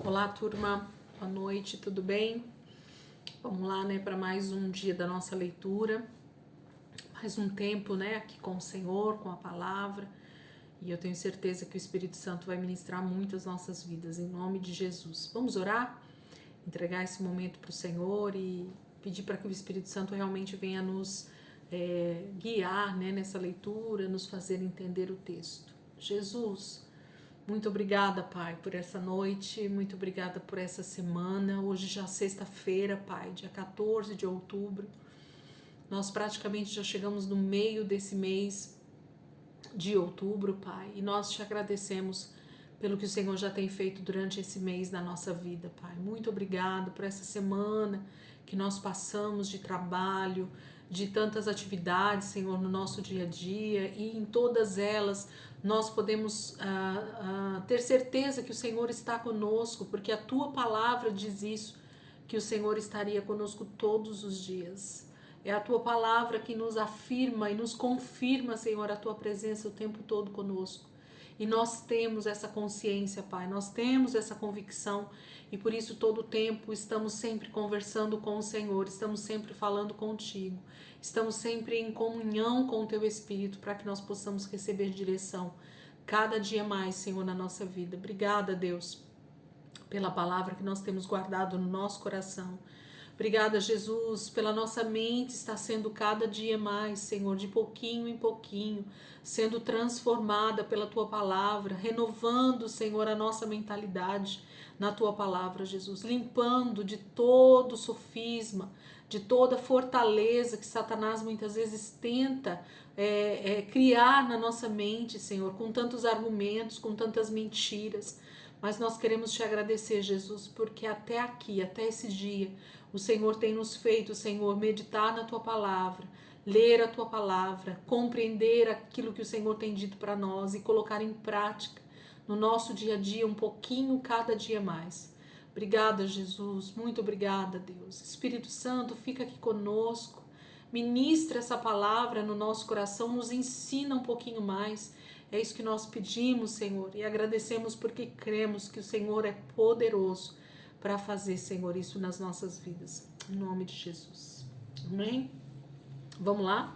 Olá, turma. Boa noite, tudo bem? Vamos lá, né, para mais um dia da nossa leitura, mais um tempo, né, aqui com o Senhor, com a palavra. E eu tenho certeza que o Espírito Santo vai ministrar muito as nossas vidas, em nome de Jesus. Vamos orar? Entregar esse momento para o Senhor e pedir para que o Espírito Santo realmente venha nos guiar, né, nessa leitura, nos fazer entender o texto. Jesus, muito obrigada, Pai, por essa noite, muito obrigada por essa semana. Hoje já é sexta-feira, Pai, dia 14 de outubro. Nós praticamente já chegamos no meio desse mês de outubro, Pai, e nós te agradecemos pelo que o Senhor já tem feito durante esse mês na nossa vida, Pai. Muito obrigado por essa semana que nós passamos de trabalho, de tantas atividades, Senhor, no nosso dia a dia, e em todas elas nós podemos ter certeza que o Senhor está conosco, porque a Tua palavra diz isso, que o Senhor estaria conosco todos os dias. É a Tua palavra que nos afirma e nos confirma, Senhor, a Tua presença o tempo todo conosco. E nós temos essa consciência, Pai, nós temos essa convicção e por isso todo o tempo estamos sempre conversando com o Senhor, estamos sempre falando contigo, estamos sempre em comunhão com o Teu Espírito para que nós possamos receber direção cada dia mais, Senhor, na nossa vida. Obrigada, Deus, pela palavra que nós temos guardado no nosso coração. Obrigada, Jesus, pela nossa mente está sendo cada dia mais, Senhor, de pouquinho em pouquinho, sendo transformada pela Tua palavra, renovando, Senhor, a nossa mentalidade na Tua palavra, Jesus, limpando de todo sofisma, de toda fortaleza que Satanás muitas vezes tenta criar na nossa mente, Senhor, com tantos argumentos, com tantas mentiras. Mas nós queremos te agradecer, Jesus, porque até aqui, até esse dia, o Senhor tem nos feito, Senhor, meditar na Tua palavra, ler a Tua palavra, compreender aquilo que o Senhor tem dito para nós e colocar em prática no nosso dia a dia, um pouquinho cada dia mais. Obrigada, Jesus, muito obrigada, Deus. Espírito Santo, fica aqui conosco, ministra essa palavra no nosso coração, nos ensina um pouquinho mais. É isso que nós pedimos, Senhor, e agradecemos porque cremos que o Senhor é poderoso para fazer, Senhor, isso nas nossas vidas. Em nome de Jesus. Amém? Vamos lá?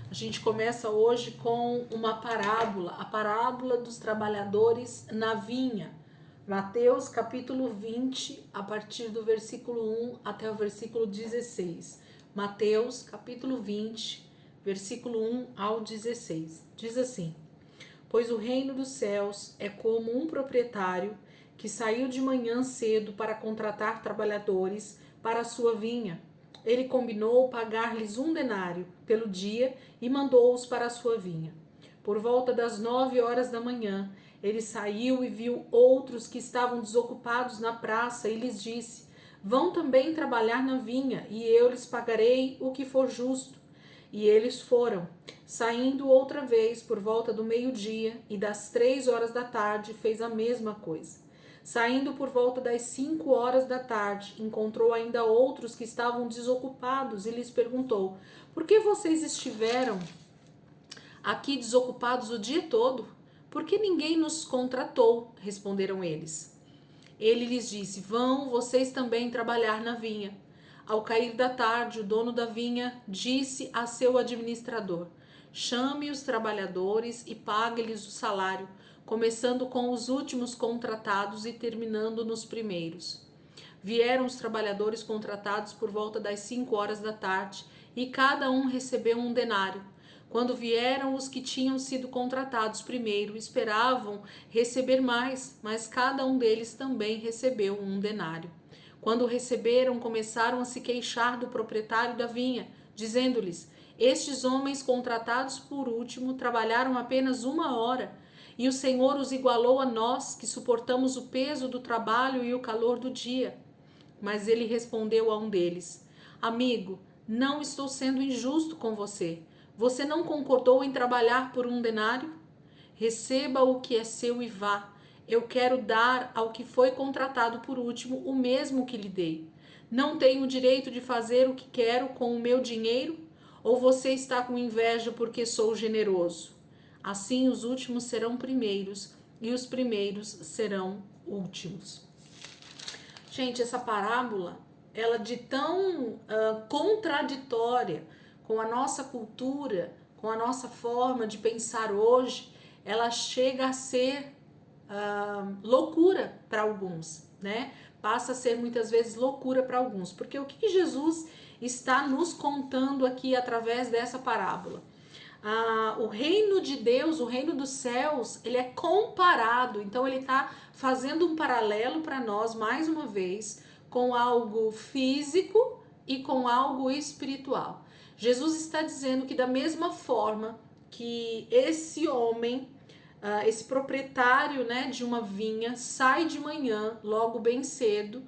A gente começa hoje com uma parábola, a parábola dos trabalhadores na vinha. Mateus capítulo 20, a partir do versículo 1 até o versículo 16. Mateus capítulo 20, versículo 1 ao 16. Diz assim: Pois o reino dos céus é como um proprietário que saiu de manhã cedo para contratar trabalhadores para a sua vinha. Ele combinou pagar-lhes 1 denário pelo dia e mandou-os para a sua vinha. Por volta das 9 horas da manhã, ele saiu e viu outros que estavam desocupados na praça e lhes disse: Vão também trabalhar na vinha, e eu lhes pagarei o que for justo. E eles foram. Saindo outra vez por volta do meio-dia e das 3 horas da tarde, fez a mesma coisa. Saindo por volta das 5 horas da tarde, encontrou ainda outros que estavam desocupados e lhes perguntou: Por que vocês estiveram aqui desocupados o dia todo? Por que ninguém nos contratou? Responderam eles. Ele lhes disse: Vão vocês também trabalhar na vinha. Ao cair da tarde, o dono da vinha disse a seu administrador: Chame os trabalhadores e pague-lhes o salário, começando com os últimos contratados e terminando nos primeiros. Vieram os trabalhadores contratados por volta das 5 horas da tarde, e cada um recebeu 1 denário. Quando vieram os que tinham sido contratados primeiro, esperavam receber mais, mas cada um deles também recebeu 1 denário. Quando o receberam, começaram a se queixar do proprietário da vinha, dizendo-lhes: Estes homens contratados por último trabalharam apenas 1 hora, e o Senhor os igualou a nós, que suportamos o peso do trabalho e o calor do dia. Mas ele respondeu a um deles: Amigo, não estou sendo injusto com você. Você não concordou em trabalhar por 1 denário? Receba o que é seu e vá. Eu quero dar ao que foi contratado por último o mesmo que lhe dei. Não tenho o direito de fazer o que quero com o meu dinheiro? Ou você está com inveja porque sou generoso? Assim os últimos serão primeiros e os primeiros serão últimos. Gente, essa parábola, ela de tão contraditória com a nossa cultura, com a nossa forma de pensar hoje, ela chega a ser loucura para alguns, né? Passa a ser muitas vezes loucura para alguns, porque o que Jesus está nos contando aqui através dessa parábola? O reino de Deus, o reino dos céus, ele é comparado, então ele está fazendo um paralelo para nós, mais uma vez, com algo físico e com algo espiritual. Jesus está dizendo que da mesma forma que esse homem, esse proprietário, né, de uma vinha, sai de manhã, logo bem cedo,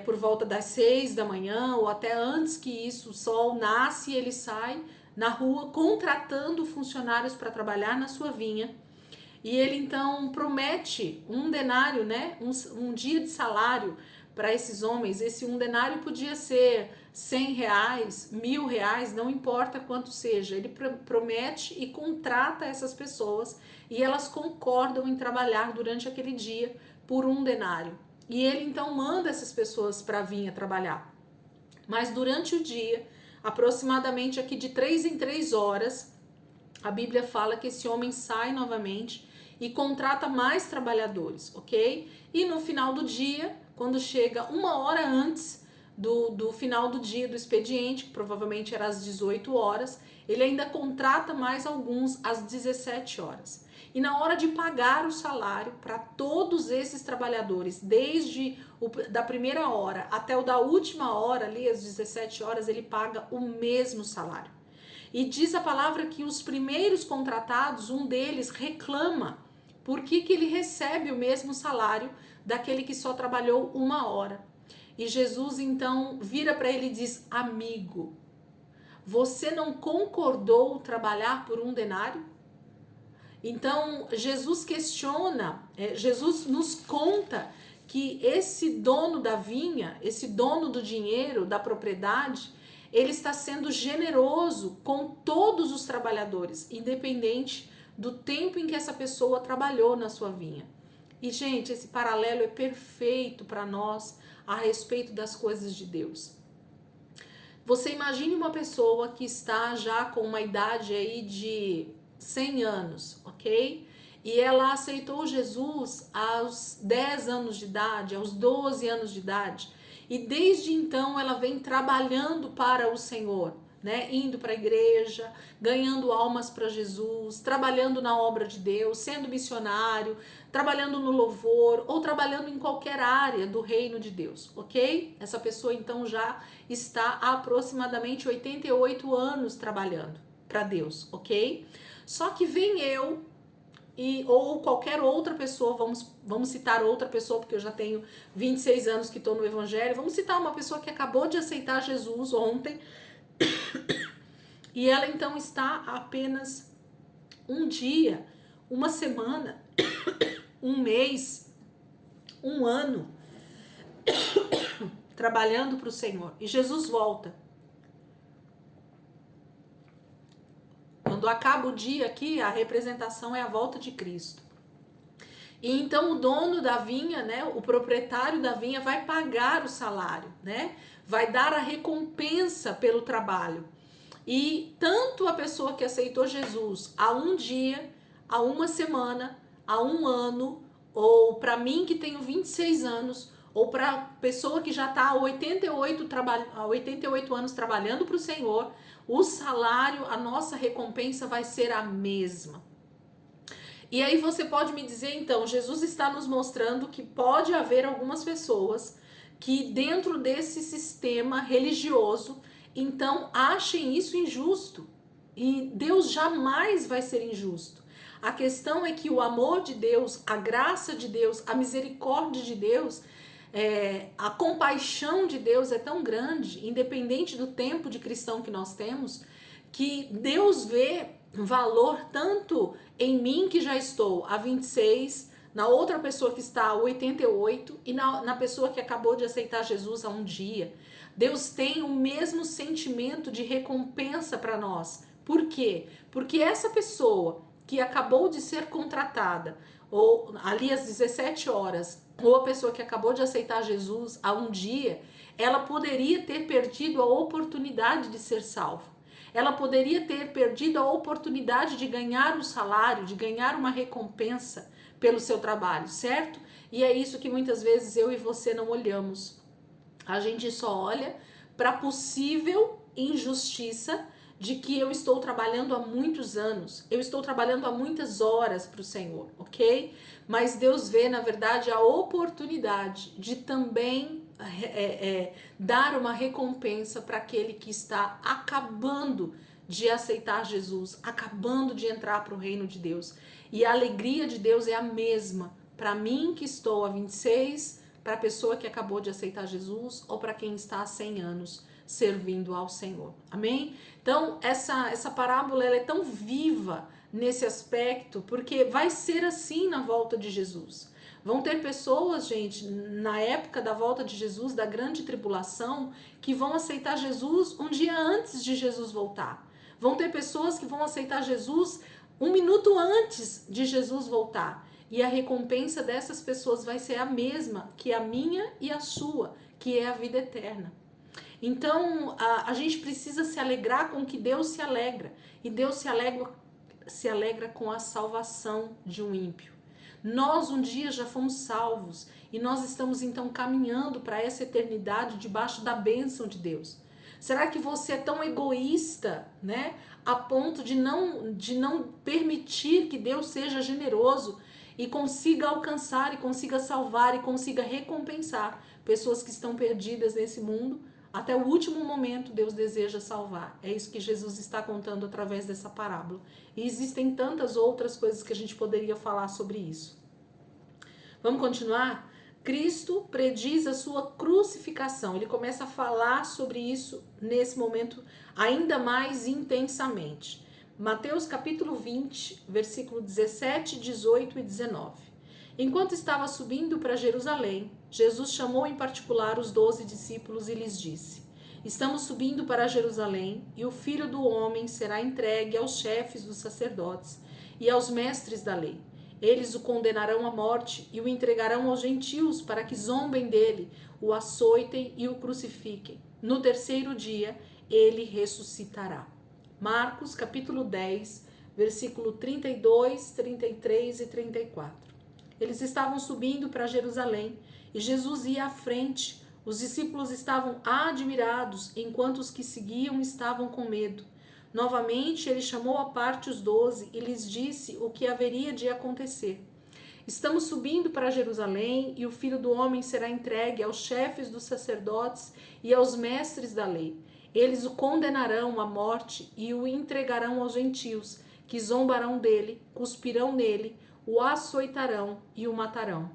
por volta das 6 da manhã, ou até antes que isso, o sol nasce e ele sai na rua contratando funcionários para trabalhar na sua vinha. E ele então promete um denário, né, um dia de salário para esses homens. Esse um denário podia ser R$100, R$1.000, não importa quanto seja. Ele promete e contrata essas pessoas e elas concordam em trabalhar durante aquele dia por um denário. E ele então manda essas pessoas para a vinha trabalhar. Mas durante o dia, aproximadamente aqui de 3 em 3 horas, a Bíblia fala que esse homem sai novamente e contrata mais trabalhadores, ok? E no final do dia, quando chega 1 hora antes do final do dia do expediente, que provavelmente era às 18 horas, ele ainda contrata mais alguns às 17 horas. E na hora de pagar o salário para todos esses trabalhadores, desde da primeira hora até o da última hora, ali às 17 horas, ele paga o mesmo salário. E diz a palavra que os primeiros contratados, um deles reclama por que ele recebe o mesmo salário daquele que só trabalhou 1 hora. E Jesus então vira para ele e diz: amigo, você não concordou trabalhar por um denário? Então Jesus questiona, Jesus nos conta que esse dono da vinha, esse dono do dinheiro, da propriedade, ele está sendo generoso com todos os trabalhadores, independente do tempo em que essa pessoa trabalhou na sua vinha. E, gente, esse paralelo é perfeito para nós a respeito das coisas de Deus. Você imagine uma pessoa que está já com uma idade aí de 100 anos, ok? E ela aceitou Jesus aos 10 anos de idade, aos 12 anos de idade. E desde então ela vem trabalhando para o Senhor, né? Indo para a igreja, ganhando almas para Jesus, trabalhando na obra de Deus, sendo missionário, trabalhando no louvor ou trabalhando em qualquer área do reino de Deus, ok? Essa pessoa então já está há aproximadamente 88 anos trabalhando para Deus, ok? Só que vem eu ou qualquer outra pessoa, vamos citar outra pessoa, porque eu já tenho 26 anos que estou no evangelho, vamos citar uma pessoa que acabou de aceitar Jesus ontem, e ela então está há apenas um dia, uma semana, um mês, um ano, trabalhando para o Senhor, e Jesus volta. Quando acaba o dia aqui, a representação é a volta de Cristo. E então o dono da vinha, né, o proprietário da vinha vai pagar o salário, né? Vai dar a recompensa pelo trabalho. E tanto a pessoa que aceitou Jesus há um dia, há uma semana, há um ano, ou para mim que tenho 26 anos, ou para a pessoa que já está há 88 anos trabalhando para o Senhor, o salário, a nossa recompensa vai ser a mesma. E aí você pode me dizer, então, Jesus está nos mostrando que pode haver algumas pessoas que dentro desse sistema religioso, então, achem isso injusto. E Deus jamais vai ser injusto. A questão é que o amor de Deus, a graça de Deus, a misericórdia de Deus, a compaixão de Deus é tão grande, independente do tempo de cristão que nós temos, que Deus vê valor tanto em mim, que já estou há 26, na outra pessoa que está há 88 e na pessoa que acabou de aceitar Jesus há um dia. Deus tem o mesmo sentimento de recompensa para nós. Por quê? Porque essa pessoa que acabou de ser contratada, ou ali às 17 horas, ou a pessoa que acabou de aceitar Jesus há um dia, ela poderia ter perdido a oportunidade de ser salvo. Ela poderia ter perdido a oportunidade de ganhar um salário, de ganhar uma recompensa pelo seu trabalho, certo? E é isso que muitas vezes eu e você não olhamos. A gente só olha para possível injustiça de que eu estou trabalhando há muitos anos, eu estou trabalhando há muitas horas para o Senhor, ok? Mas Deus vê, na verdade, a oportunidade de também dar uma recompensa para aquele que está acabando de aceitar Jesus, acabando de entrar para o reino de Deus. E a alegria de Deus é a mesma para mim que estou há 26, para a pessoa que acabou de aceitar Jesus ou para quem está há 100 anos servindo ao Senhor. Amém? Então, essa parábola ela é tão viva nesse aspecto, porque vai ser assim na volta de Jesus. Vão ter pessoas, gente, na época da volta de Jesus, da grande tribulação, que vão aceitar Jesus um dia antes de Jesus voltar. Vão ter pessoas que vão aceitar Jesus um minuto antes de Jesus voltar. E a recompensa dessas pessoas vai ser a mesma que a minha e a sua, que é a vida eterna. Então, a gente precisa se alegrar com o que Deus se alegra. E Deus se alegra com a salvação de um ímpio. Nós um dia já fomos salvos e nós estamos então caminhando para essa eternidade debaixo da bênção de Deus. Será que você é tão egoísta, né, a ponto de não permitir que Deus seja generoso e consiga alcançar, e consiga salvar, e consiga recompensar pessoas que estão perdidas nesse mundo? Até o último momento Deus deseja salvar. É isso que Jesus está contando através dessa parábola. E existem tantas outras coisas que a gente poderia falar sobre isso. Vamos continuar? Cristo prediz a sua crucificação. Ele começa a falar sobre isso nesse momento ainda mais intensamente. Mateus capítulo 20, versículo 17, 18 e 19. Enquanto estava subindo para Jerusalém, Jesus chamou em particular os 12 discípulos e lhes disse: Estamos subindo para Jerusalém, e o Filho do Homem será entregue aos chefes dos sacerdotes e aos mestres da lei. Eles o condenarão à morte e o entregarão aos gentios para que zombem dele, o açoitem e o crucifiquem. No terceiro dia, ele ressuscitará. Marcos capítulo 10, versículo 32, 33 e 34. Eles estavam subindo para Jerusalém e Jesus ia à frente. Os discípulos estavam admirados, enquanto os que seguiam estavam com medo. Novamente, ele chamou à parte os 12 e lhes disse o que haveria de acontecer. Estamos subindo para Jerusalém e o Filho do Homem será entregue aos chefes dos sacerdotes e aos mestres da lei. Eles o condenarão à morte e o entregarão aos gentios, que zombarão dele, cuspirão nele, o açoitarão e o matarão.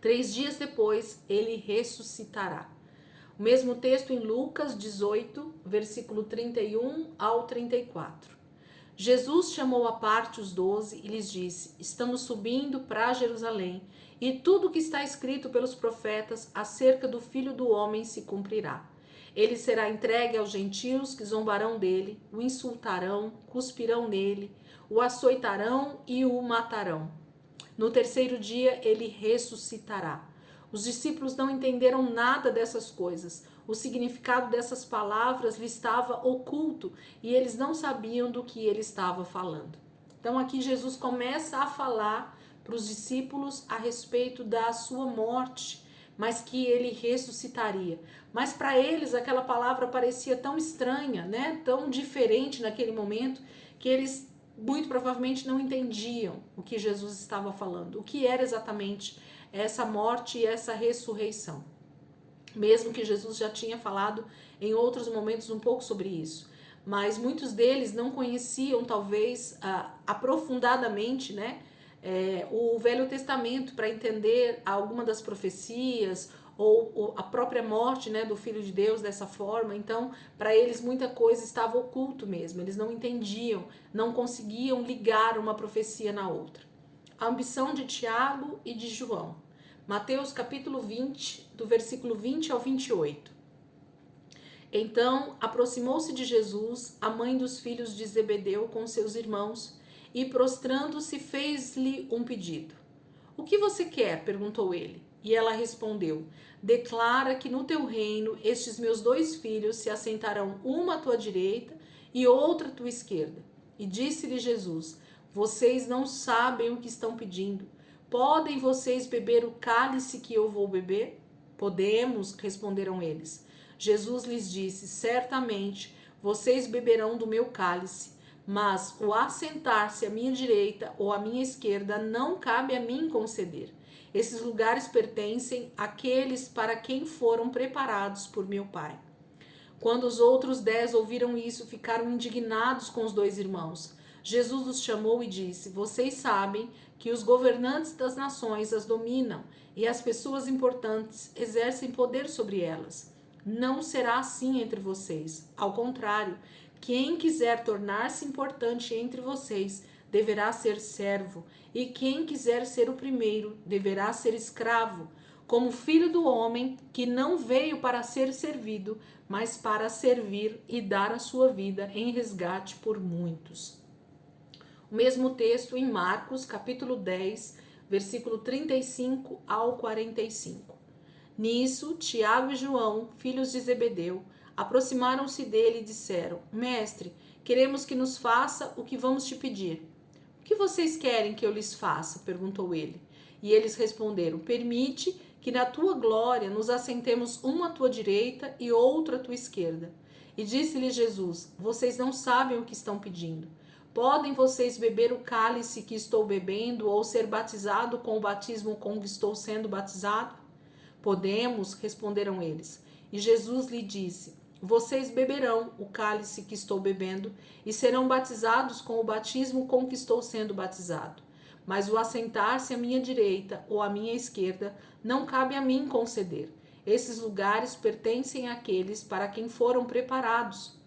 3 dias depois, ele ressuscitará. O mesmo texto em Lucas 18, versículo 31 ao 34. Jesus chamou à parte os 12 e lhes disse: Estamos subindo para Jerusalém, e tudo o que está escrito pelos profetas acerca do Filho do Homem se cumprirá. Ele será entregue aos gentios que zombarão dele, o insultarão, cuspirão nele, o açoitarão e o matarão. No terceiro dia ele ressuscitará. Os discípulos não entenderam nada dessas coisas. O significado dessas palavras lhe estava oculto e eles não sabiam do que ele estava falando. Então aqui Jesus começa a falar para os discípulos a respeito da sua morte, mas que ele ressuscitaria. Mas para eles aquela palavra parecia tão estranha, né? Tão diferente naquele momento, que eles muito provavelmente não entendiam o que Jesus estava falando, o que era exatamente essa morte e essa ressurreição. Mesmo que Jesus já tinha falado em outros momentos um pouco sobre isso. Mas muitos deles não conheciam, talvez, aprofundadamente, né, o Velho Testamento para entender alguma das profecias ou a própria morte, né, do Filho de Deus dessa forma. Então, para eles muita coisa estava oculto mesmo, eles não entendiam, não conseguiam ligar uma profecia na outra. A ambição de Tiago e de João. Mateus capítulo 20, do versículo 20 ao 28. Então, aproximou-se de Jesus a mãe dos filhos de Zebedeu com seus irmãos e, prostrando-se, fez-lhe um pedido. O que você quer? Perguntou ele. E ela respondeu: declara que no teu reino estes meus 2 filhos se assentarão, uma à tua direita e outra à tua esquerda. E disse-lhe Jesus: vocês não sabem o que estão pedindo. Podem vocês beber o cálice que eu vou beber? Podemos, responderam eles. Jesus lhes disse: certamente vocês beberão do meu cálice, mas o assentar-se à minha direita ou à minha esquerda não cabe a mim conceder. Esses lugares pertencem àqueles para quem foram preparados por meu Pai. Quando os outros 10 ouviram isso, ficaram indignados com os 2 irmãos. Jesus os chamou e disse: vocês sabem que os governantes das nações as dominam e as pessoas importantes exercem poder sobre elas. Não será assim entre vocês. Ao contrário, quem quiser tornar-se importante entre vocês deverá ser servo, e quem quiser ser o primeiro deverá ser escravo, como filho do homem, que não veio para ser servido, mas para servir e dar a sua vida em resgate por muitos. O mesmo texto em Marcos, capítulo 10, versículo 35 ao 45. Nisso, Tiago e João, filhos de Zebedeu, aproximaram-se dele e disseram: Mestre, queremos que nos faça o que vamos te pedir. O que vocês querem que eu lhes faça? Perguntou ele. E eles responderam: permite que na tua glória nos assentemos uma à tua direita e outra à tua esquerda. E disse-lhe Jesus: vocês não sabem o que estão pedindo. Podem vocês beber o cálice que estou bebendo ou ser batizado com o batismo com que estou sendo batizado? Podemos, responderam eles. E Jesus lhe disse: vocês beberão o cálice que estou bebendo e serão batizados com o batismo com que estou sendo batizado. Mas o assentar-se à minha direita ou à minha esquerda não cabe a mim conceder. Esses lugares pertencem àqueles para quem foram preparados.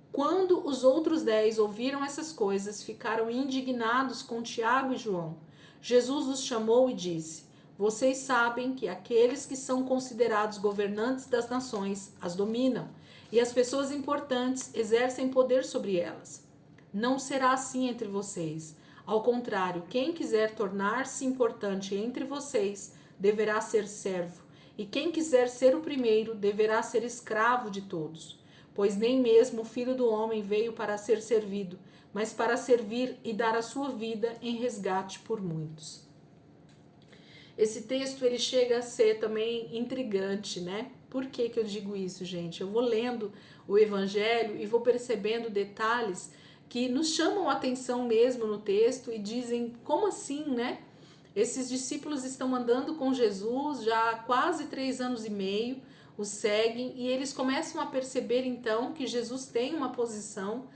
Quando os outros 10 ouviram essas coisas, ficaram indignados com Tiago e João. Jesus os chamou e disse: vocês sabem que aqueles que são considerados governantes das nações as dominam, e as pessoas importantes exercem poder sobre elas. Não será assim entre vocês. Ao contrário, quem quiser tornar-se importante entre vocês deverá ser servo, e quem quiser ser o primeiro deverá ser escravo de todos. Pois nem mesmo o Filho do Homem veio para ser servido, mas para servir e dar a sua vida em resgate por muitos. Esse texto ele chega a ser também intrigante, né? Por que eu digo isso, gente? Eu vou lendo o Evangelho e vou percebendo detalhes que nos chamam a atenção mesmo no texto e dizem, como assim, né? Esses discípulos estão andando com Jesus já há quase 3 anos e meio, o seguem e eles começam a perceber então que Jesus tem uma posição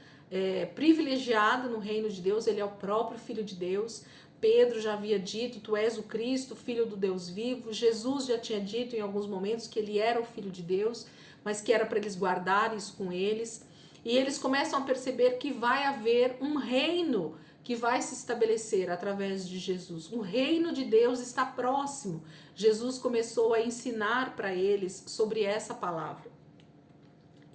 privilegiada no reino de Deus, ele é o próprio Filho de Deus. Pedro já havia dito: tu és o Cristo, Filho do Deus vivo. Jesus já tinha dito em alguns momentos que ele era o Filho de Deus, mas que era para eles guardarem isso com eles. E eles começam a perceber que vai haver um reino que vai se estabelecer através de Jesus. O reino de Deus está próximo. Jesus começou a ensinar para eles sobre essa palavra.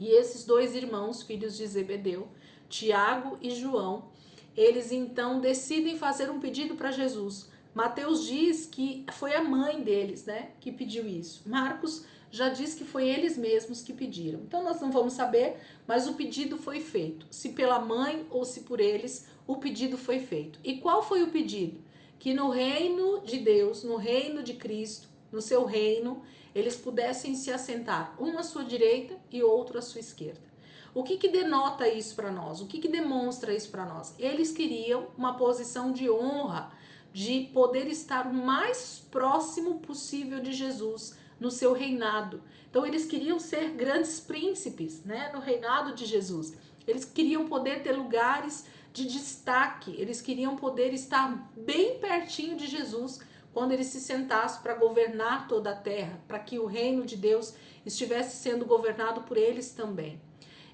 E esses 2 irmãos, filhos de Zebedeu, Tiago e João, eles então decidem fazer um pedido para Jesus. Mateus diz que foi a mãe deles, né, que pediu isso. Marcos já diz que foi eles mesmos que pediram. Então nós não vamos saber, mas o pedido foi feito. Se pela mãe ou se por eles, o pedido foi feito. E qual foi o pedido? Que no reino de Deus, no reino de Cristo, no seu reino, eles pudessem se assentar, um à sua direita e outro à sua esquerda. O que denota isso para nós? O que demonstra isso para nós? Eles queriam uma posição de honra, de poder estar o mais próximo possível de Jesus no seu reinado. Então eles queriam ser grandes príncipes, né, no reinado de Jesus. Eles queriam poder ter lugares de destaque, eles queriam poder estar bem pertinho de Jesus quando ele se sentasse para governar toda a terra, para que o reino de Deus estivesse sendo governado por eles também.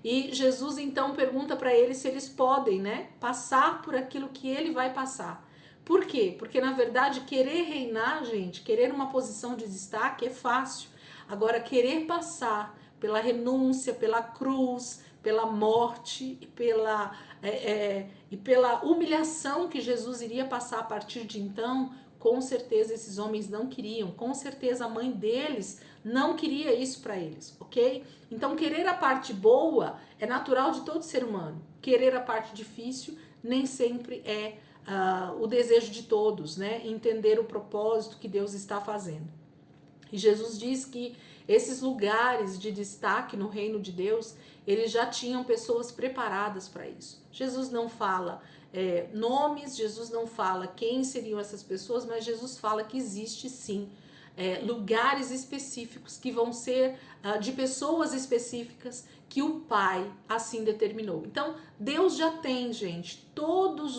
E Jesus então pergunta para eles se eles podem, né, passar por aquilo que ele vai passar. Por quê? Porque na verdade querer reinar, gente, querer uma posição de destaque é fácil. Agora querer passar pela renúncia, pela cruz, pela morte e pela humilhação que Jesus iria passar a partir de então, Com certeza esses homens não queriam, com certeza a mãe deles não queria isso para eles, ok? Então querer a parte boa é natural de todo ser humano. Querer a parte difícil nem sempre é o desejo de todos, né? Entender o propósito que Deus está fazendo. E Jesus diz que esses lugares de destaque no reino de Deus, eles já tinham pessoas preparadas para isso. Jesus não fala nomes, Jesus não fala quem seriam essas pessoas, mas Jesus fala que existe sim lugares específicos que vão ser de pessoas específicas que o Pai assim determinou. Então, Deus já tem, gente, todos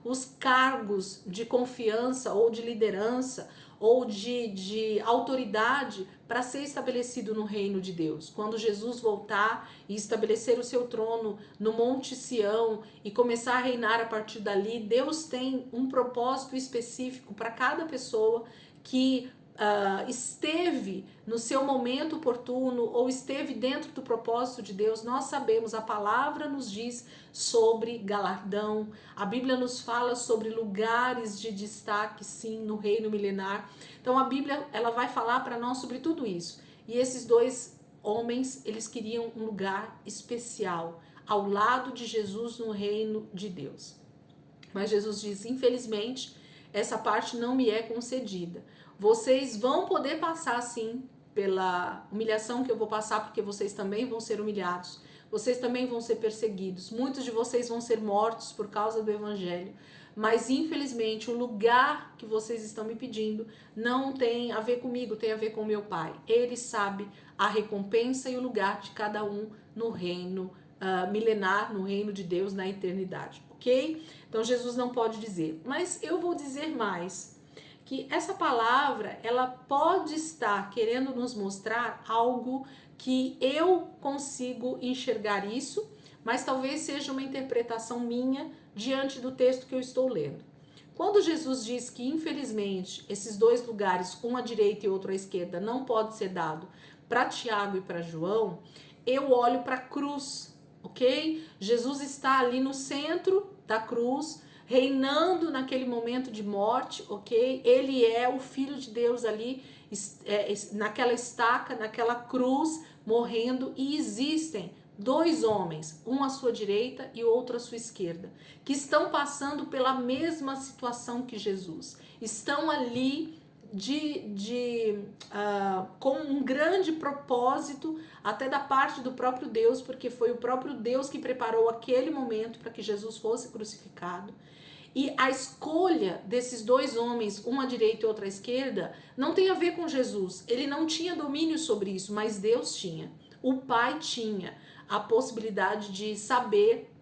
os cargos de confiança ou de liderança ou de autoridade para ser estabelecido no reino de Deus. Quando Jesus voltar e estabelecer o seu trono no Monte Sião e começar a reinar a partir dali, Deus tem um propósito específico para cada pessoa que esteve no seu momento oportuno ou esteve dentro do propósito de Deus. Nós sabemos, a palavra nos diz sobre galardão, a Bíblia nos fala sobre lugares de destaque, sim, no reino milenar. Então a Bíblia, ela vai falar para nós sobre tudo isso. E esses dois homens, eles queriam um lugar especial ao lado de Jesus no reino de Deus. Mas Jesus diz, infelizmente, essa parte não me é concedida. Vocês vão poder passar sim pela humilhação que eu vou passar, porque vocês também vão ser humilhados. Vocês também vão ser perseguidos. Muitos de vocês vão ser mortos por causa do evangelho. Mas infelizmente o lugar que vocês estão me pedindo não tem a ver comigo, tem a ver com meu Pai. Ele sabe a recompensa e o lugar de cada um no reino milenar, no reino de Deus, na eternidade, ok? Então Jesus não pode dizer, mas eu vou dizer mais, que essa palavra, ela pode estar querendo nos mostrar algo que eu consigo enxergar isso, mas talvez seja uma interpretação minha diante do texto que eu estou lendo. Quando Jesus diz que, infelizmente, esses dois lugares, um à direita e outro à esquerda, não pode ser dado para Tiago e para João, eu olho para a cruz, ok? Jesus está ali no centro da cruz, reinando naquele momento de morte, ok? Ele é o Filho de Deus ali, naquela estaca, naquela cruz, morrendo, e existem dois homens, um à sua direita e outro à sua esquerda, que estão passando pela mesma situação que Jesus. Estão ali com um grande propósito, até da parte do próprio Deus, porque foi o próprio Deus que preparou aquele momento para que Jesus fosse crucificado. E a escolha desses dois homens, um à direita e outro à esquerda, não tem a ver com Jesus. Ele não tinha domínio sobre isso, mas Deus tinha. O Pai tinha a possibilidade de saber,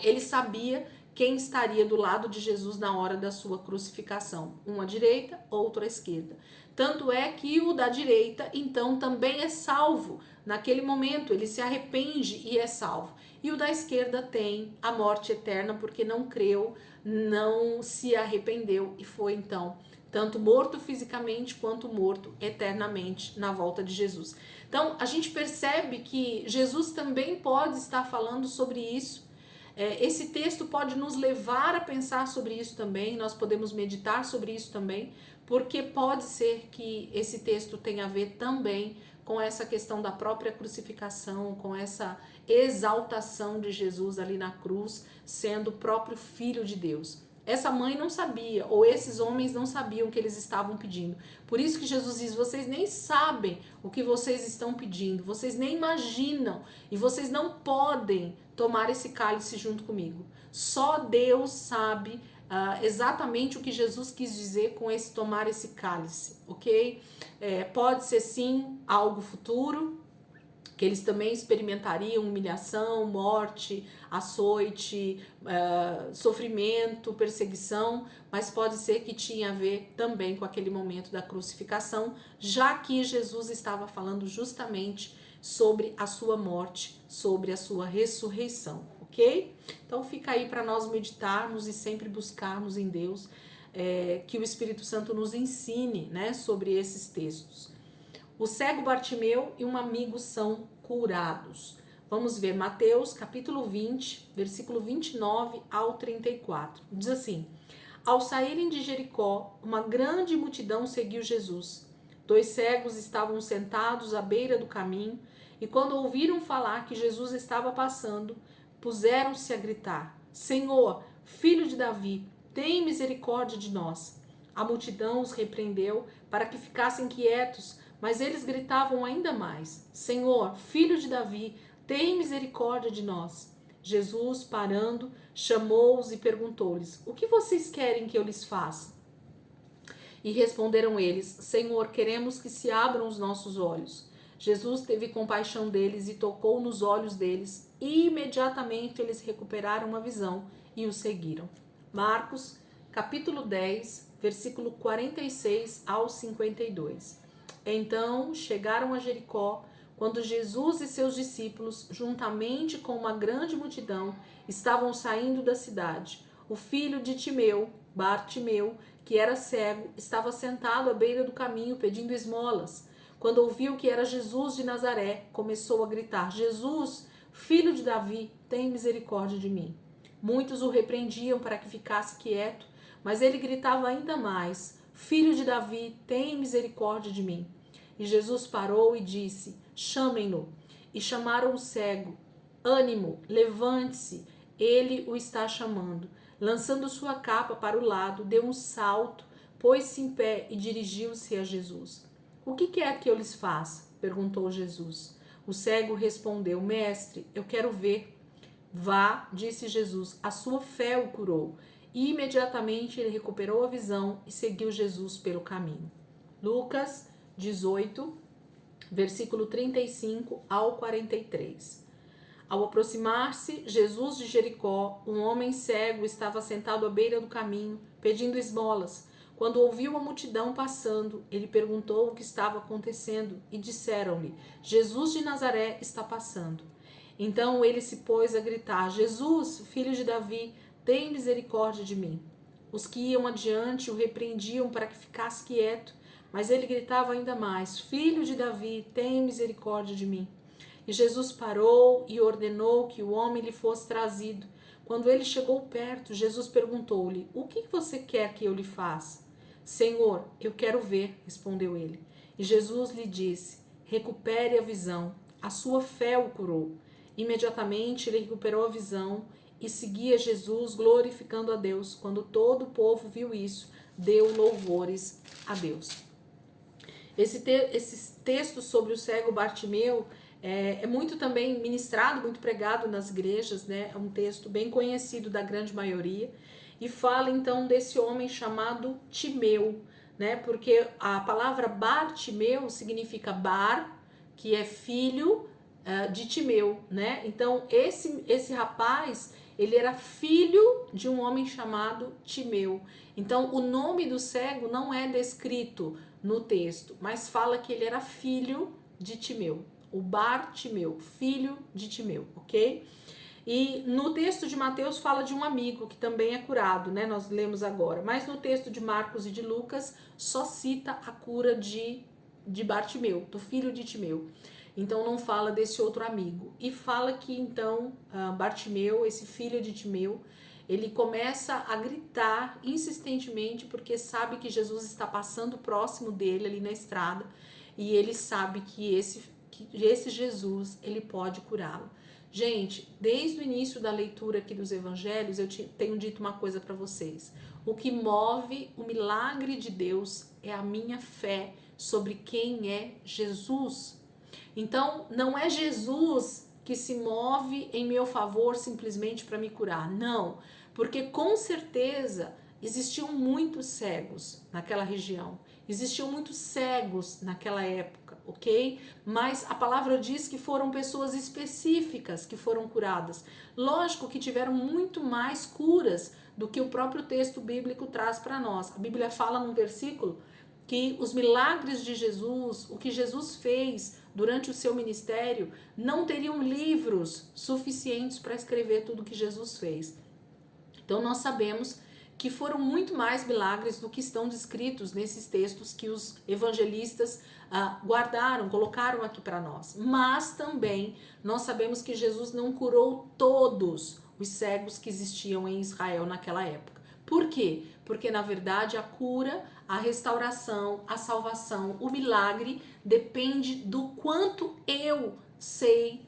ele sabia quem estaria do lado de Jesus na hora da sua crucificação, um à direita, outro à esquerda. Tanto é que o da direita, então, também é salvo. Naquele momento, ele se arrepende e é salvo. E o da esquerda tem a morte eterna, porque não creu, não se arrependeu e foi, então, tanto morto fisicamente quanto morto eternamente na volta de Jesus. Então, a gente percebe que Jesus também pode estar falando sobre isso. Esse texto pode nos levar a pensar sobre isso também, nós podemos meditar sobre isso também, porque pode ser que esse texto tenha a ver também com essa questão da própria crucificação, com essa exaltação de Jesus ali na cruz, sendo o próprio Filho de Deus. Essa mãe não sabia, ou esses homens não sabiam o que eles estavam pedindo. Por isso que Jesus diz, vocês nem sabem o que vocês estão pedindo, vocês nem imaginam, e vocês não podem tomar esse cálice junto comigo. Só Deus sabe exatamente o que Jesus quis dizer com esse tomar esse cálice, ok? Pode ser sim algo futuro, que eles também experimentariam humilhação, morte, açoite, sofrimento, perseguição, mas pode ser que tinha a ver também com aquele momento da crucificação, já que Jesus estava falando justamente sobre a sua morte, sobre a sua ressurreição, ok? Então fica aí para nós meditarmos e sempre buscarmos em Deus que o Espírito Santo nos ensine, né, sobre esses textos. O cego Bartimeu e um amigo são curados. Vamos ver Mateus capítulo 20, versículo 29 ao 34. Diz assim: Ao saírem de Jericó, uma grande multidão seguiu Jesus. 2 cegos estavam sentados à beira do caminho, e quando ouviram falar que Jesus estava passando, puseram-se a gritar: Senhor, filho de Davi, tem misericórdia de nós. A multidão os repreendeu para que ficassem quietos, mas eles gritavam ainda mais: Senhor, filho de Davi, tem misericórdia de nós. Jesus, parando, chamou-os e perguntou-lhes: O que vocês querem que eu lhes faça? E responderam eles: Senhor, queremos que se abram os nossos olhos. Jesus teve compaixão deles e tocou nos olhos deles, e imediatamente eles recuperaram a visão e o seguiram. Marcos, capítulo 10, versículo 46 ao 52. Então chegaram a Jericó, quando Jesus e seus discípulos, juntamente com uma grande multidão, estavam saindo da cidade. O filho de Timeu, Bartimeu, que era cego, estava sentado à beira do caminho pedindo esmolas. Quando ouviu que era Jesus de Nazaré, começou a gritar: Jesus, filho de Davi, tem misericórdia de mim. Muitos o repreendiam para que ficasse quieto, mas ele gritava ainda mais: Filho de Davi, tem misericórdia de mim. E Jesus parou e disse: Chamem-no. E chamaram o cego. Ânimo, levante-se, ele o está chamando. Lançando sua capa para o lado, deu um salto, pôs-se em pé e dirigiu-se a Jesus. O que quer que eu lhes faça? Perguntou Jesus. O cego respondeu: Mestre, eu quero ver. Vá, disse Jesus, a sua fé o curou. E imediatamente ele recuperou a visão e seguiu Jesus pelo caminho. Lucas 18, versículo 35 ao 43. Ao aproximar-se Jesus de Jericó, um homem cego estava sentado à beira do caminho, pedindo esmolas. Quando ouviu a multidão passando, ele perguntou o que estava acontecendo e disseram-lhe: Jesus de Nazaré está passando. Então ele se pôs a gritar: Jesus, filho de Davi, tem misericórdia de mim. Os que iam adiante o repreendiam para que ficasse quieto, mas ele gritava ainda mais: Filho de Davi, tem misericórdia de mim. E Jesus parou e ordenou que o homem lhe fosse trazido. Quando ele chegou perto, Jesus perguntou-lhe: O que você quer que eu lhe faça? Senhor, eu quero ver, respondeu ele. E Jesus lhe disse: Recupere a visão, a sua fé o curou. Imediatamente ele recuperou a visão e seguia Jesus, glorificando a Deus. Quando todo o povo viu isso, deu louvores a Deus. Esse texto sobre o cego Bartimeu é muito também ministrado, muito pregado nas igrejas, né? É um texto bem conhecido da grande maioria e fala então desse homem chamado Timeu, né? Porque a palavra Bartimeu significa Bar, que é filho de Timeu, né? Então esse rapaz, ele era filho de um homem chamado Timeu. Então o nome do cego não é descrito no texto, mas fala que ele era filho de Timeu, o Bartimeu, filho de Timeu, ok? E no texto de Mateus fala de um amigo que também é curado, né? Nós lemos agora, mas no texto de Marcos e de Lucas só cita a cura de Bartimeu, do filho de Timeu. Então não fala desse outro amigo. E fala que então Bartimeu, esse filho de Timeu, ele começa a gritar insistentemente porque sabe que Jesus está passando próximo dele ali na estrada e ele sabe que esse Jesus, ele pode curá-lo. Gente, desde o início da leitura aqui dos evangelhos, eu tenho dito uma coisa para vocês. O que move o milagre de Deus é a minha fé sobre quem é Jesus. Então, não é Jesus que se move em meu favor simplesmente para me curar. Não, porque com certeza existiam muitos cegos naquela região. Existiam muitos cegos naquela época, ok? Mas a palavra diz que foram pessoas específicas que foram curadas. Lógico que tiveram muito mais curas do que o próprio texto bíblico traz para nós. A Bíblia fala num versículo que os milagres de Jesus, o que Jesus fez durante o seu ministério, não teriam livros suficientes para escrever tudo que Jesus fez. Então nós sabemos que foram muito mais milagres do que estão descritos nesses textos que os evangelistas guardaram, colocaram aqui para nós. Mas também nós sabemos que Jesus não curou todos os cegos que existiam em Israel naquela época. Por quê? Porque na verdade a cura, a restauração, a salvação, o milagre depende do quanto eu sei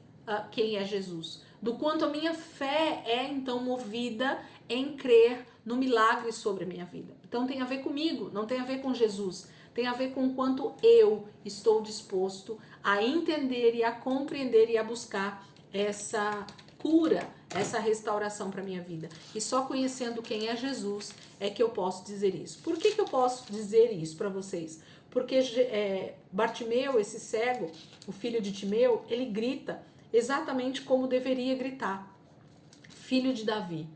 quem é Jesus, do quanto a minha fé é então movida em crer no milagre sobre a minha vida. Então tem a ver comigo, não tem a ver com Jesus, tem a ver com o quanto eu estou disposto a entender e a compreender e a buscar essa cura, essa restauração para minha vida. E só conhecendo quem é Jesus é que eu posso dizer isso. Por que eu posso dizer isso para vocês? Porque Bartimeu, esse cego, o filho de Timeu, ele grita exatamente como deveria gritar: filho de Davi,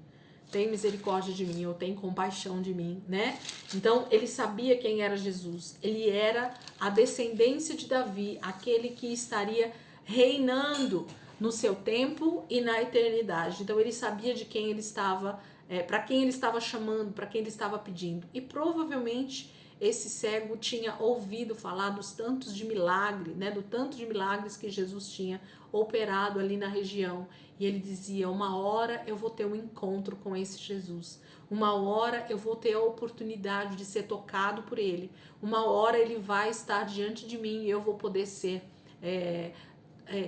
tem misericórdia de mim, ou tem compaixão de mim, né? Então ele sabia quem era Jesus. Ele era a descendência de Davi, aquele que estaria reinando no seu tempo e na eternidade. Então ele sabia de quem ele estava, para quem ele estava chamando, para quem ele estava pedindo. E provavelmente esse cego tinha ouvido falar dos tantos de milagre, né, do tanto de milagres que Jesus tinha operado ali na região. E ele dizia: uma hora eu vou ter um encontro com esse Jesus. Uma hora eu vou ter a oportunidade de ser tocado por ele. Uma hora ele vai estar diante de mim e eu vou poder ser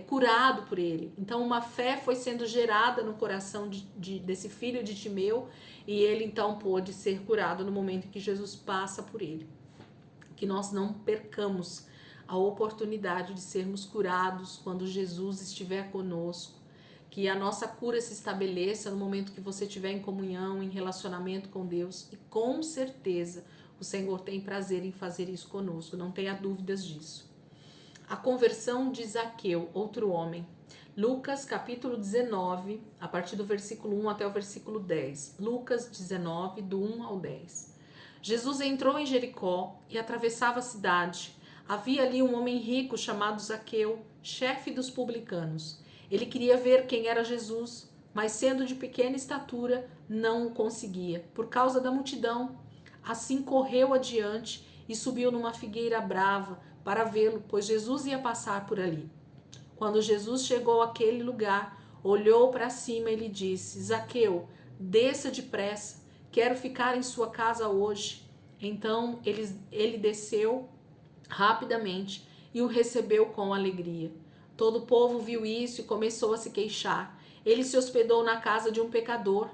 curado por ele. Então uma fé foi sendo gerada no coração desse filho de Timeu, e ele então pôde ser curado no momento em que Jesus passa por ele. Que nós não percamos a oportunidade de sermos curados quando Jesus estiver conosco. Que a nossa cura se estabeleça no momento que você estiver em comunhão, em relacionamento com Deus, e com certeza o Senhor tem prazer em fazer isso conosco, não tenha dúvidas disso. A conversão de Zaqueu, outro homem. Lucas capítulo 19, a partir do versículo 1 até o versículo 10. Lucas 19, do 1 ao 10. Jesus entrou em Jericó e atravessava a cidade. Havia ali um homem rico chamado Zaqueu, chefe dos publicanos. Ele queria ver quem era Jesus, mas sendo de pequena estatura, não o conseguia, por causa da multidão. Assim correu adiante e subiu numa figueira brava para vê-lo, pois Jesus ia passar por ali. Quando Jesus chegou àquele lugar, olhou para cima e lhe disse: Zaqueu, desça depressa, quero ficar em sua casa hoje. Então ele desceu rapidamente e o recebeu com alegria. Todo o povo viu isso e começou a se queixar. Ele se hospedou na casa de um pecador.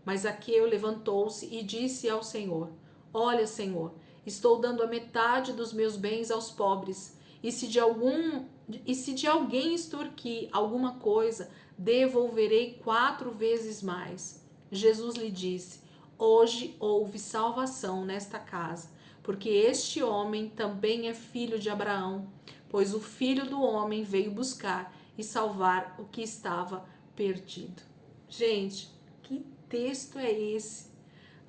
Mas Zaqueu levantou-se e disse ao Senhor: Olha, Senhor, estou dando a metade dos meus bens aos pobres, e se de alguém extorquir alguma coisa, devolverei 4 vezes mais. Jesus lhe disse: Hoje houve salvação nesta casa, porque este homem também é filho de Abraão, pois o Filho do Homem veio buscar e salvar o que estava perdido. Gente, que texto é esse?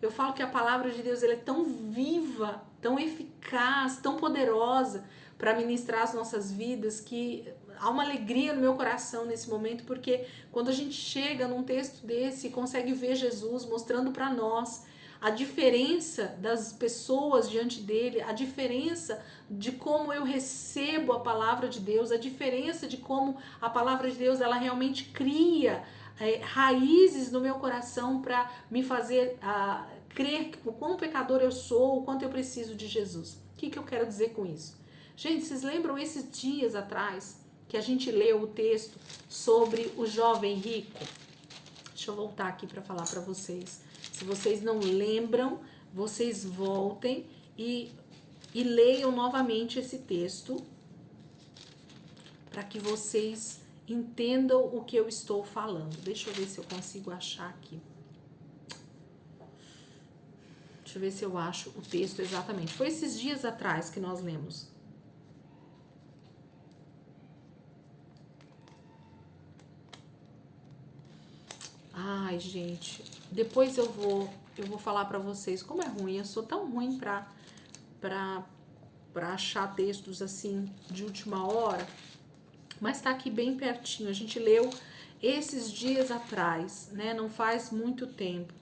Eu falo que a palavra de Deus ela é tão viva, tão eficaz, tão poderosa para ministrar as nossas vidas, que há uma alegria no meu coração nesse momento, porque quando a gente chega num texto desse e consegue ver Jesus mostrando para nós a diferença das pessoas diante dele, a diferença de como eu recebo a palavra de Deus, a diferença de como a palavra de Deus ela realmente cria raízes no meu coração para me fazer crer o quão pecador eu sou, o quanto eu preciso de Jesus. O que eu quero dizer com isso? Gente, vocês lembram esses dias atrás que a gente leu o texto sobre o jovem rico? Deixa eu voltar aqui para falar para vocês. Se vocês não lembram, vocês voltem e leiam novamente esse texto para que vocês entendam o que eu estou falando. Deixa eu ver se eu consigo achar aqui. Deixa eu ver se eu acho o texto exatamente. Foi esses dias atrás que nós lemos. Ai, gente, depois eu vou falar pra vocês como é ruim. Eu sou tão ruim pra achar textos assim de última hora, mas tá aqui bem pertinho. A gente leu esses dias atrás, né? Não faz muito tempo.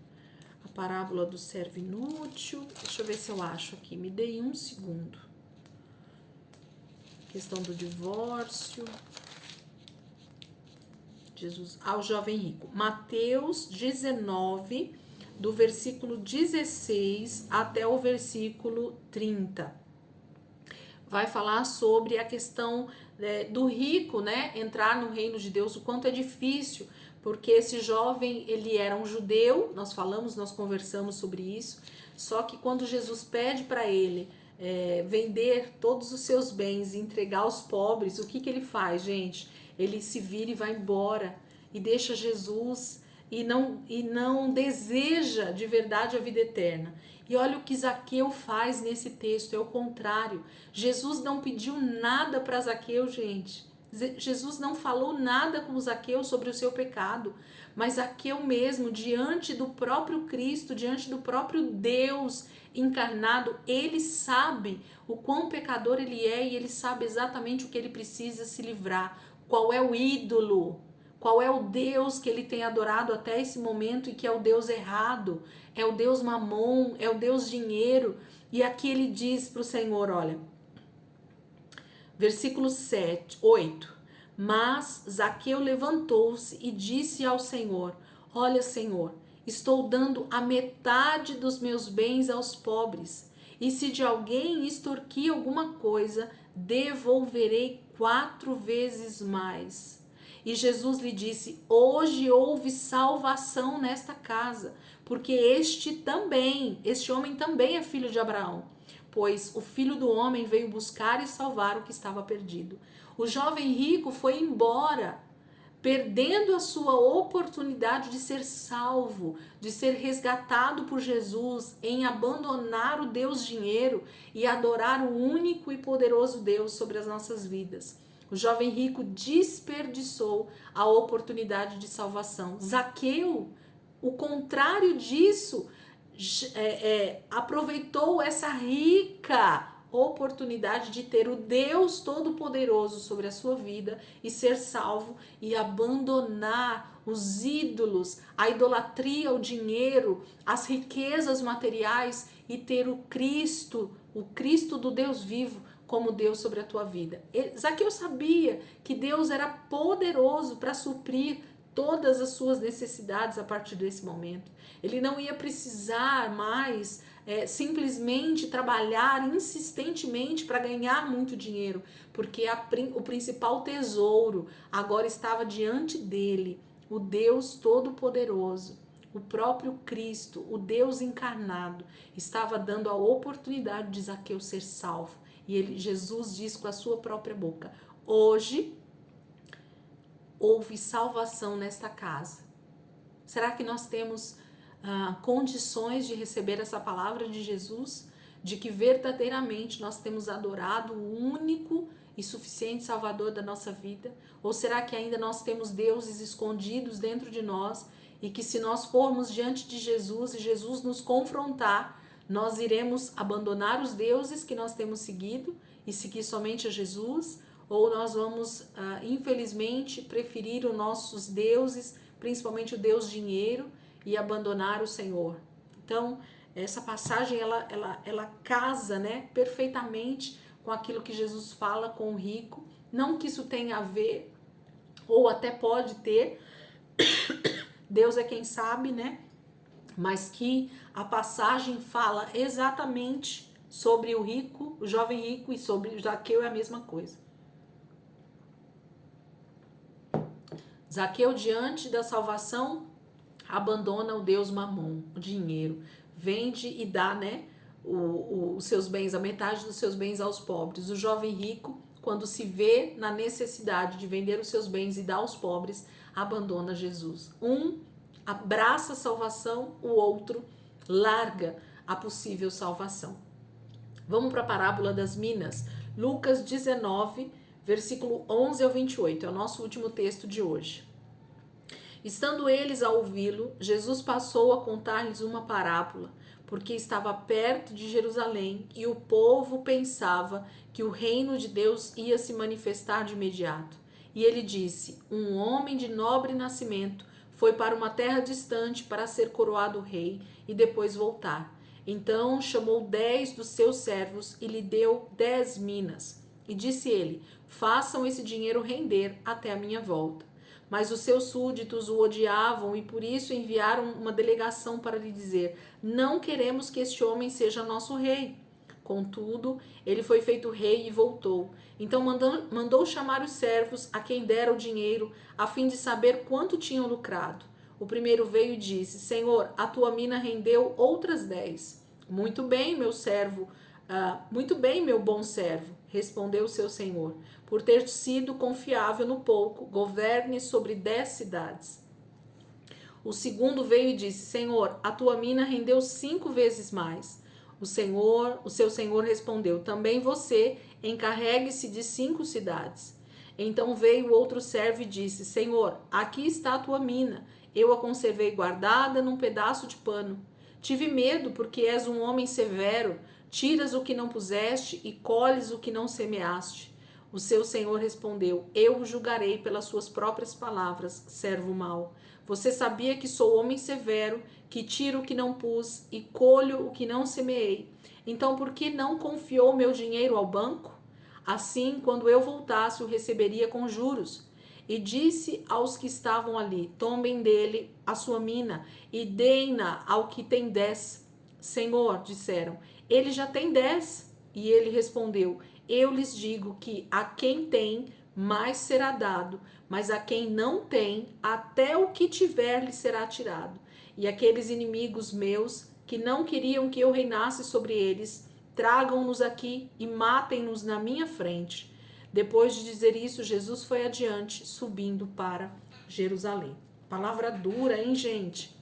A parábola do servo inútil. Deixa eu ver se eu acho aqui. Me dei um segundo. Questão do divórcio. Jesus, ao jovem rico. Mateus 19, do versículo 16 até o versículo 30. Vai falar sobre a questão do rico, né, entrar no reino de Deus, o quanto é difícil, porque esse jovem, ele era um judeu, nós conversamos sobre isso, só que quando Jesus pede para ele vender todos os seus bens e entregar aos pobres, o que ele faz, gente? Ele se vira e vai embora e deixa Jesus e não deseja de verdade a vida eterna. E olha o que Zaqueu faz nesse texto, é o contrário. Jesus não pediu nada para Zaqueu, gente. Jesus não falou nada com Zaqueu sobre o seu pecado, mas Zaqueu mesmo, diante do próprio Cristo, diante do próprio Deus encarnado, ele sabe o quão pecador ele é e ele sabe exatamente o que ele precisa se livrar, qual é o ídolo, qual é o Deus que ele tem adorado até esse momento e que é o Deus errado, é o Deus Mamon, é o Deus dinheiro. E aqui ele diz para o Senhor, olha, versículo 8. Mas Zaqueu levantou-se e disse ao Senhor, olha, Senhor, estou dando a metade dos meus bens aos pobres, e se de alguém extorquir alguma coisa, devolverei 4 vezes mais. E Jesus lhe disse, hoje houve salvação nesta casa, porque este homem também é filho de Abraão, pois o Filho do Homem veio buscar e salvar o que estava perdido. O jovem rico foi embora, perdendo a sua oportunidade de ser salvo, de ser resgatado por Jesus, em abandonar o Deus dinheiro e adorar o único e poderoso Deus sobre as nossas vidas. O jovem rico desperdiçou a oportunidade de salvação. Zaqueu, o contrário disso, aproveitou essa rica oportunidade de ter o Deus Todo-Poderoso sobre a sua vida e ser salvo e abandonar os ídolos, a idolatria, o dinheiro, as riquezas materiais e ter o Cristo do Deus vivo como Deus sobre a tua vida. Zaqueu sabia que Deus era poderoso para suprir todas as suas necessidades a partir desse momento. Ele não ia precisar mais simplesmente trabalhar insistentemente para ganhar muito dinheiro, porque o principal tesouro agora estava diante dele, o Deus Todo-Poderoso, o próprio Cristo, o Deus encarnado, estava dando a oportunidade de Zaqueu ser salvo. E Jesus diz com a sua própria boca, hoje houve salvação nesta casa. Será que nós temos condições de receber essa palavra de Jesus? De que verdadeiramente nós temos adorado o único e suficiente Salvador da nossa vida? Ou será que ainda nós temos deuses escondidos dentro de nós e que se nós formos diante de Jesus e Jesus nos confrontar, nós iremos abandonar os deuses que nós temos seguido e seguir somente a Jesus? Ou nós vamos, infelizmente, preferir os nossos deuses, principalmente o Deus dinheiro, e abandonar o Senhor? Então, essa passagem, ela casa, né, perfeitamente com aquilo que Jesus fala com o rico. Não que isso tenha a ver, ou até pode ter, Deus é quem sabe, né? Mas que a passagem fala exatamente sobre o rico, o jovem rico, e sobre o Zaqueu é a mesma coisa. Zaqueu, diante da salvação, abandona o Deus Mamon, o dinheiro, vende e dá, né, os seus bens, a metade dos seus bens aos pobres. O jovem rico, quando se vê na necessidade de vender os seus bens e dar aos pobres, abandona Jesus. Um abraça a salvação, o outro larga a possível salvação. Vamos para a parábola das minas. Lucas 19, versículo 11 ao 28, é o nosso último texto de hoje. Estando eles a ouvi-lo, Jesus passou a contar-lhes uma parábola, porque estava perto de Jerusalém e o povo pensava que o reino de Deus ia se manifestar de imediato. E ele disse: um homem de nobre nascimento foi para uma terra distante para ser coroado rei e depois voltar. Então chamou 10 dos seus servos e lhe deu 10 minas. E disse ele: façam esse dinheiro render até a minha volta. Mas os seus súditos o odiavam e por isso enviaram uma delegação para lhe dizer: não queremos que este homem seja nosso rei. Contudo, ele foi feito rei e voltou. Então mandou chamar os servos a quem dera o dinheiro, a fim de saber quanto tinham lucrado. O primeiro veio e disse: Senhor, a tua mina rendeu outras 10. Muito bem, meu servo, muito bem, meu bom servo, respondeu o seu senhor. Por ter sido confiável no pouco, governe sobre 10 cidades. O segundo veio e disse: Senhor, a tua mina rendeu 5 vezes mais. O seu senhor respondeu: também você encarregue-se de 5 cidades. Então veio outro servo e disse: Senhor, aqui está a tua mina. Eu a conservei guardada num pedaço de pano. Tive medo, porque és um homem severo. Tiras o que não puseste e colhes o que não semeaste. O seu senhor respondeu: eu o julgarei pelas suas próprias palavras, servo mau. Você sabia que sou homem severo, que tiro o que não pus e colho o que não semeei. Então por que não confiou meu dinheiro ao banco? Assim, quando eu voltasse, o receberia com juros. E disse aos que estavam ali: tomem dele a sua mina e deem-na ao que tem 10. Senhor, disseram, ele já tem 10. E ele respondeu: eu lhes digo que a quem tem, mais será dado, mas a quem não tem, até o que tiver lhe será tirado. E aqueles inimigos meus, que não queriam que eu reinasse sobre eles, tragam-nos aqui e matem-nos na minha frente. Depois de dizer isso, Jesus foi adiante, subindo para Jerusalém. Palavra dura, hein, gente?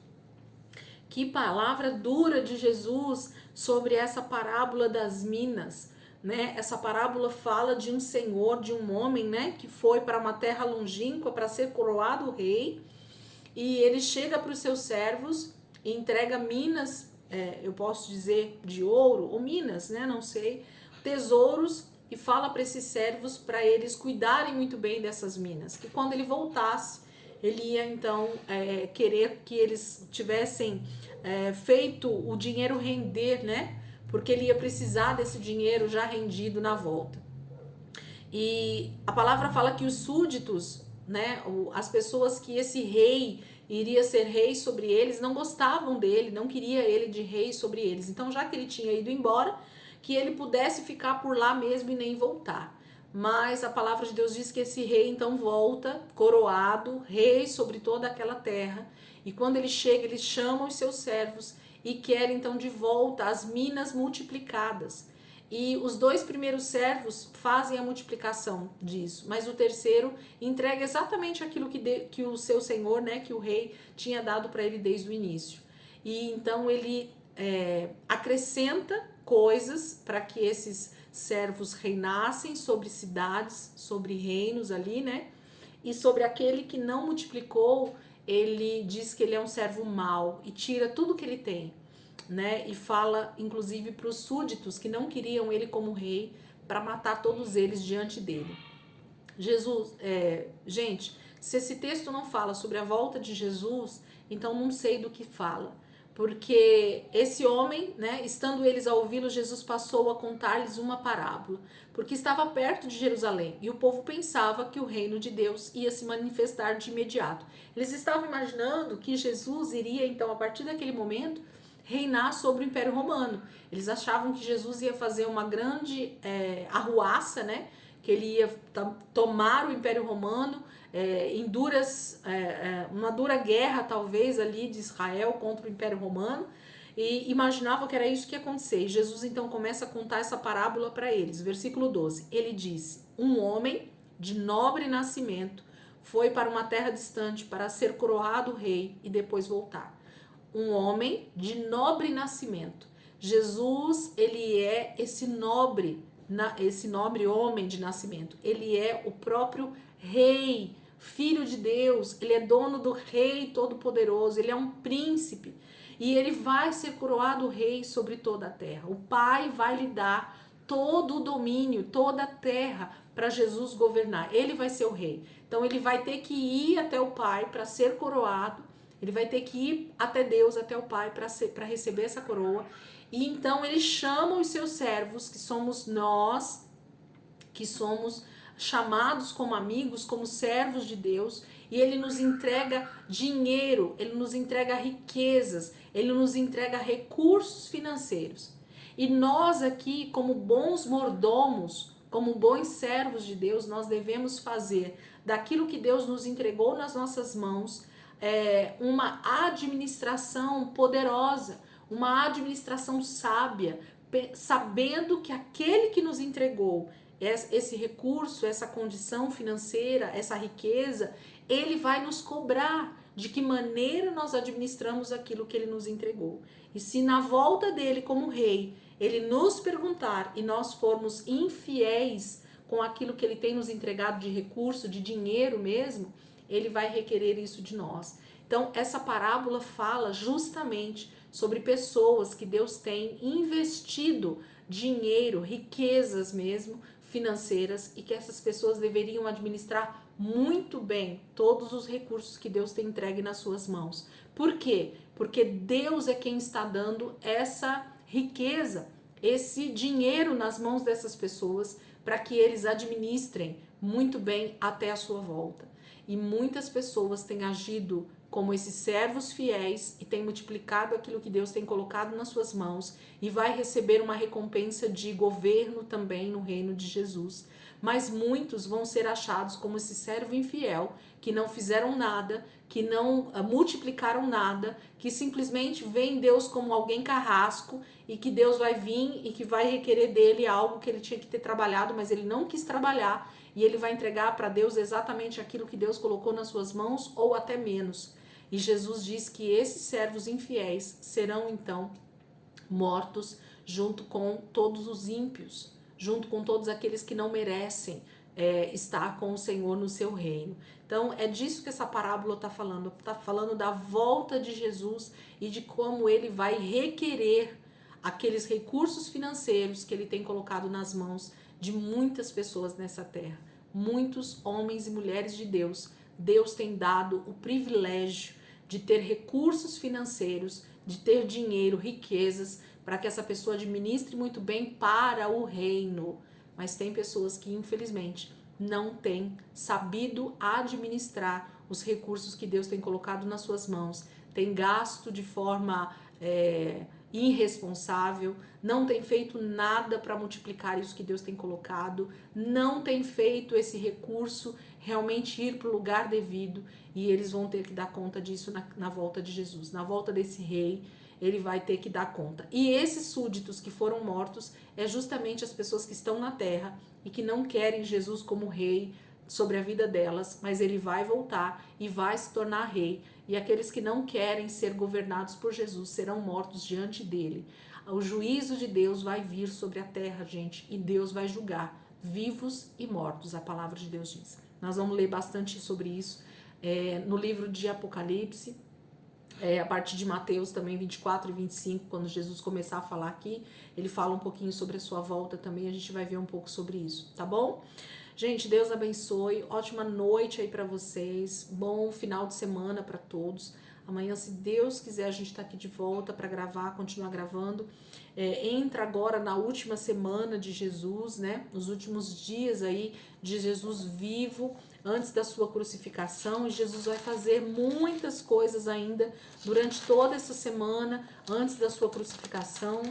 Que palavra dura de Jesus sobre essa parábola das minas, né? Essa parábola fala de um senhor, de um homem, né, que foi para uma terra longínqua para ser coroado rei, e ele chega para os seus servos e entrega minas, eu posso dizer de ouro, ou minas, né, não sei, tesouros, e fala para esses servos para eles cuidarem muito bem dessas minas, que quando ele voltasse, ele ia então querer que eles tivessem feito o dinheiro render, né? Porque ele ia precisar desse dinheiro já rendido na volta. E a palavra fala que os súditos, né, as pessoas que esse rei iria ser rei sobre eles, não gostavam dele, não queria ele de rei sobre eles. Então, já que ele tinha ido embora, que ele pudesse ficar por lá mesmo e nem voltar. Mas a palavra de Deus diz que esse rei então volta, coroado, rei sobre toda aquela terra. E quando ele chega, ele chama os seus servos e quer então de volta as minas multiplicadas. E os 2 primeiros servos fazem a multiplicação disso, mas o terceiro entrega exatamente aquilo que o seu senhor, né, que o rei tinha dado para ele desde o início. E então ele acrescenta coisas para que esses servos reinassem sobre cidades, sobre reinos ali, né? E sobre aquele que não multiplicou, ele diz que ele é um servo mau e tira tudo que ele tem, né? E fala, inclusive, para os súditos que não queriam ele como rei, para matar todos eles diante dele. Jesus, gente, se esse texto não fala sobre a volta de Jesus, então não sei do que fala. Porque esse homem, né, estando eles a ouvi-lo, Jesus passou a contar-lhes uma parábola, porque estava perto de Jerusalém e o povo pensava que o reino de Deus ia se manifestar de imediato. Eles estavam imaginando que Jesus iria, então, a partir daquele momento, reinar sobre o Império Romano. Eles achavam que Jesus ia fazer uma grande arruaça, né, que ele ia tomar o Império Romano, uma dura guerra talvez ali de Israel contra o Império Romano, e imaginavam que era isso que ia acontecer. E Jesus então começa a contar essa parábola para eles. Versículo 12, ele disse: um homem de nobre nascimento foi para uma terra distante para ser coroado rei e depois voltar. Um homem de nobre nascimento. Jesus, ele é esse nobre homem de nascimento. Ele é o próprio rei, filho de Deus. Ele é dono do rei todo-poderoso. Ele é um príncipe. E ele vai ser coroado rei sobre toda a terra. O Pai vai lhe dar todo o domínio, toda a terra para Jesus governar. Ele vai ser o rei. Então ele vai ter que ir até o Pai para ser coroado. Ele vai ter que ir até Deus, até o Pai, para receber essa coroa. E então ele chama os seus servos, que somos nós, que somos chamados como amigos, como servos de Deus, e ele nos entrega dinheiro, ele nos entrega riquezas, ele nos entrega recursos financeiros. E nós aqui, como bons mordomos, como bons servos de Deus, nós devemos fazer daquilo que Deus nos entregou nas nossas mãos uma administração poderosa, uma administração sábia, sabendo que aquele que nos entregou esse recurso, essa condição financeira, essa riqueza, ele vai nos cobrar de que maneira nós administramos aquilo que ele nos entregou. E se na volta dele como rei, ele nos perguntar e nós formos infiéis com aquilo que ele tem nos entregado de recurso, de dinheiro mesmo, ele vai requerer isso de nós. Então, essa parábola fala justamente sobre pessoas que Deus tem investido dinheiro, riquezas mesmo, financeiras, e que essas pessoas deveriam administrar muito bem todos os recursos que Deus tem entregue nas suas mãos. Por quê? Porque Deus é quem está dando essa riqueza, esse dinheiro nas mãos dessas pessoas para que eles administrem muito bem até a sua volta. E muitas pessoas têm agido como esses servos fiéis e têm multiplicado aquilo que Deus tem colocado nas suas mãos e vai receber uma recompensa de governo também no reino de Jesus. Mas muitos vão ser achados como esse servo infiel, que não fizeram nada, que não multiplicaram nada, que simplesmente veem Deus como alguém carrasco e que Deus vai vir e que vai requerer dele algo que ele tinha que ter trabalhado, mas ele não quis trabalhar, e ele vai entregar para Deus exatamente aquilo que Deus colocou nas suas mãos ou até menos. E Jesus diz que esses servos infiéis serão então mortos junto com todos os ímpios, junto com todos aqueles que não merecem estar com o Senhor no seu reino. Então é disso que essa parábola está falando da volta de Jesus e de como ele vai requerer aqueles recursos financeiros que ele tem colocado nas mãos de muitas pessoas nessa terra. Muitos homens e mulheres de Deus, Deus tem dado o privilégio de ter recursos financeiros, de ter dinheiro, riquezas, para que essa pessoa administre muito bem para o reino. Mas tem pessoas que, infelizmente, não têm sabido administrar os recursos que Deus tem colocado nas suas mãos, tem gasto de forma irresponsável, não tem feito nada para multiplicar isso que Deus tem colocado, não tem feito esse recurso realmente ir para o lugar devido, e eles vão ter que dar conta disso na volta de Jesus, na volta desse rei. Ele vai ter que dar conta. E esses súditos que foram mortos é justamente as pessoas que estão na terra e que não querem Jesus como rei sobre a vida delas, mas ele vai voltar e vai se tornar rei. E aqueles que não querem ser governados por Jesus serão mortos diante dele. O juízo de Deus vai vir sobre a terra, gente, e Deus vai julgar vivos e mortos, a palavra de Deus diz. Nós vamos ler bastante sobre isso no livro de Apocalipse, a partir de Mateus também 24 e 25, quando Jesus começar a falar aqui, ele fala um pouquinho sobre a sua volta também, a gente vai ver um pouco sobre isso, tá bom? Gente, Deus abençoe, ótima noite aí pra vocês, bom final de semana pra todos. Amanhã, se Deus quiser, a gente tá aqui de volta pra gravar, continuar gravando. Entra agora na última semana de Jesus, né? Nos últimos dias aí de Jesus vivo, antes da sua crucificação, e Jesus vai fazer muitas coisas ainda durante toda essa semana, antes da sua crucificação,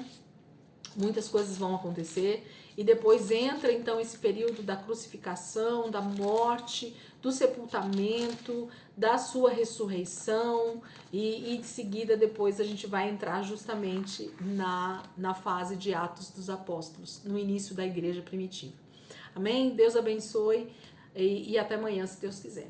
muitas coisas vão acontecer, e depois entra então esse período da crucificação, da morte, do sepultamento, da sua ressurreição, e em seguida depois a gente vai entrar justamente na fase de Atos dos Apóstolos, no início da igreja primitiva. Amém? Deus abençoe. E até amanhã, se Deus quiser.